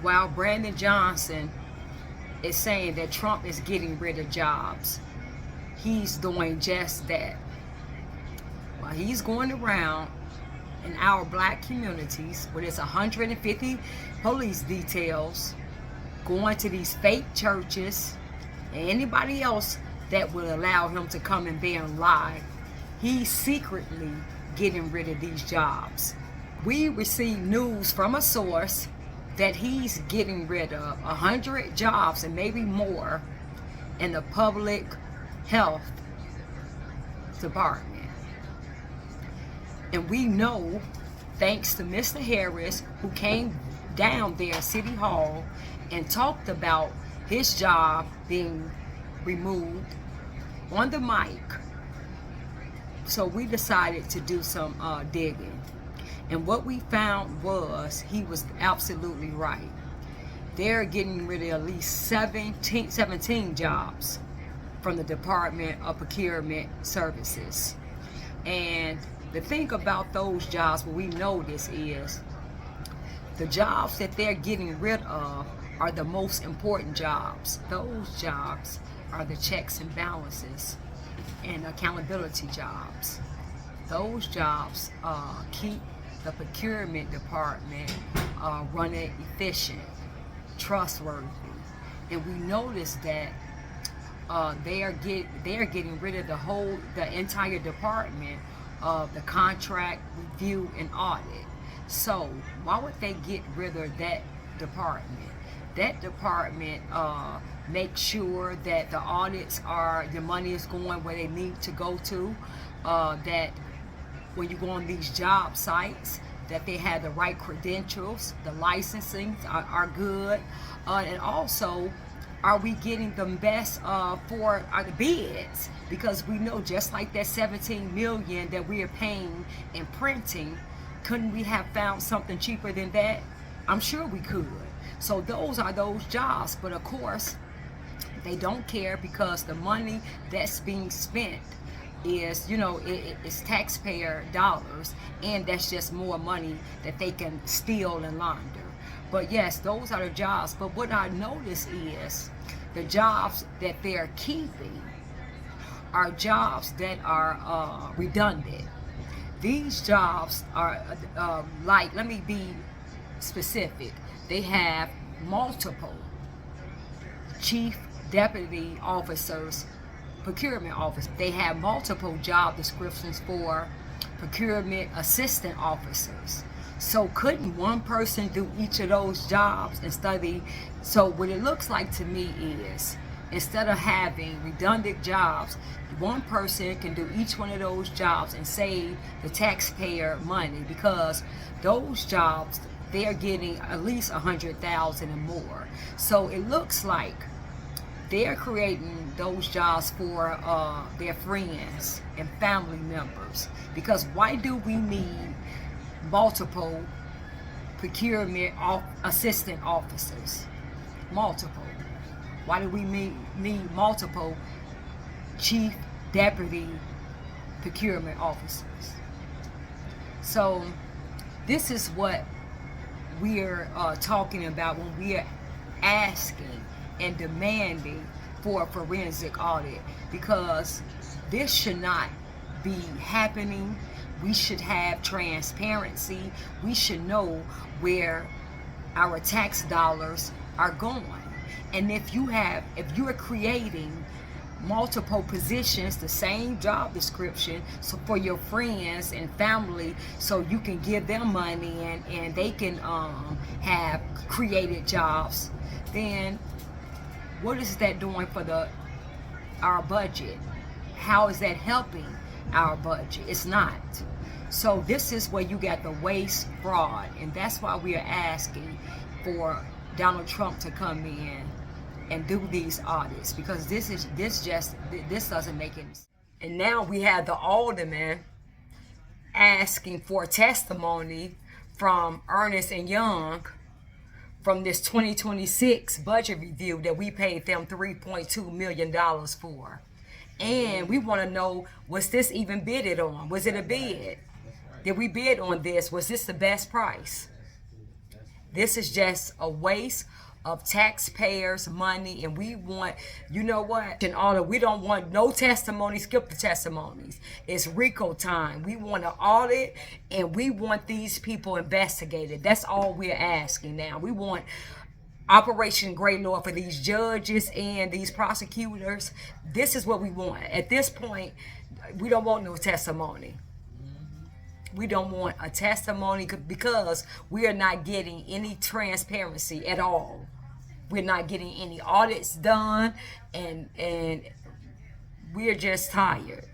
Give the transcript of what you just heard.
while Brandon Johnson is saying that Trump is getting rid of jobs, he's doing just that. While he's going around in our black communities where there's 150 police details going to these fake churches and anybody else that would allow him to come in there and lie, he's secretly getting rid of these jobs. We received news from a source that he's getting rid of 100 jobs and maybe more in the public health department. And we know, thanks to Mr. Harris, who came down there at City Hall and talked about his job being removed on the mic. So we decided to do some digging. And what we found was he was absolutely right. They're getting rid of at least 17 jobs from the Department of Procurement Services. And the thing about those jobs, what we know this is, the jobs that they're getting rid of are the most important jobs. Those jobs are the checks and balances and accountability jobs. Those jobs keep the procurement department running efficient, trustworthy. And we noticed that they are getting rid of the entire department of the contract review and audit. So why would they get rid of that department? That department makes sure that the audits the money is going where they need to go to, that when you go on these job sites, that they have the right credentials, the licensing are good, and also, are we getting the best for the bids? Because we know, just like that 17 million that we are paying in printing, couldn't we have found something cheaper than that? I'm sure we could. So those are those jobs, but of course, they don't care because the money that's being spent is, it's taxpayer dollars, and that's just more money that they can steal and launder. But yes, those are the jobs. But what I notice is the jobs that they're keeping are jobs that are redundant. These jobs are like, let me be specific. They have multiple chief deputy officers, procurement officers. They have multiple job descriptions for procurement assistant officers. So couldn't one person do each of those jobs and study? So what it looks like to me is, instead of having redundant jobs, one person can do each one of those jobs and save the taxpayer money, because those jobs, they're getting at least 100,000 and more. So it looks like they're creating those jobs for their friends and family members. Because why do we need multiple procurement assistant officers? Multiple. Why do we need multiple chief deputy procurement officers? So this is what we're talking about when we are asking and demanding for a forensic audit, because this should not be happening. We should have transparency. We should know where our tax dollars are going. And if you are creating multiple positions, the same job description, so for your friends and family, so you can give them money and they can have created jobs, then what is that doing for our budget? How is that helping our budget? It's not. So this is where you got the waste, fraud, and that's why we are asking for Donald Trump to come in and do these audits, because this doesn't make any sense. And now we have the alderman asking for testimony from Ernest and Young from this 2026 budget review that we paid them $3.2 million for. And we want to know, was this even bidded on? Was it a bid? Did we bid on this? Was this the best price? This is just a waste of taxpayers' money, and we want, you know what, in order, we don't want no testimonies. Skip the testimonies. It's RICO time. We want to audit, and we want these people investigated. That's all we're asking now. We want Operation Grey Law for these judges and these prosecutors. This is what we want. At this point, we don't want no testimony. We don't want a testimony because we are not getting any transparency at all. We're not getting any audits done, and we're just tired.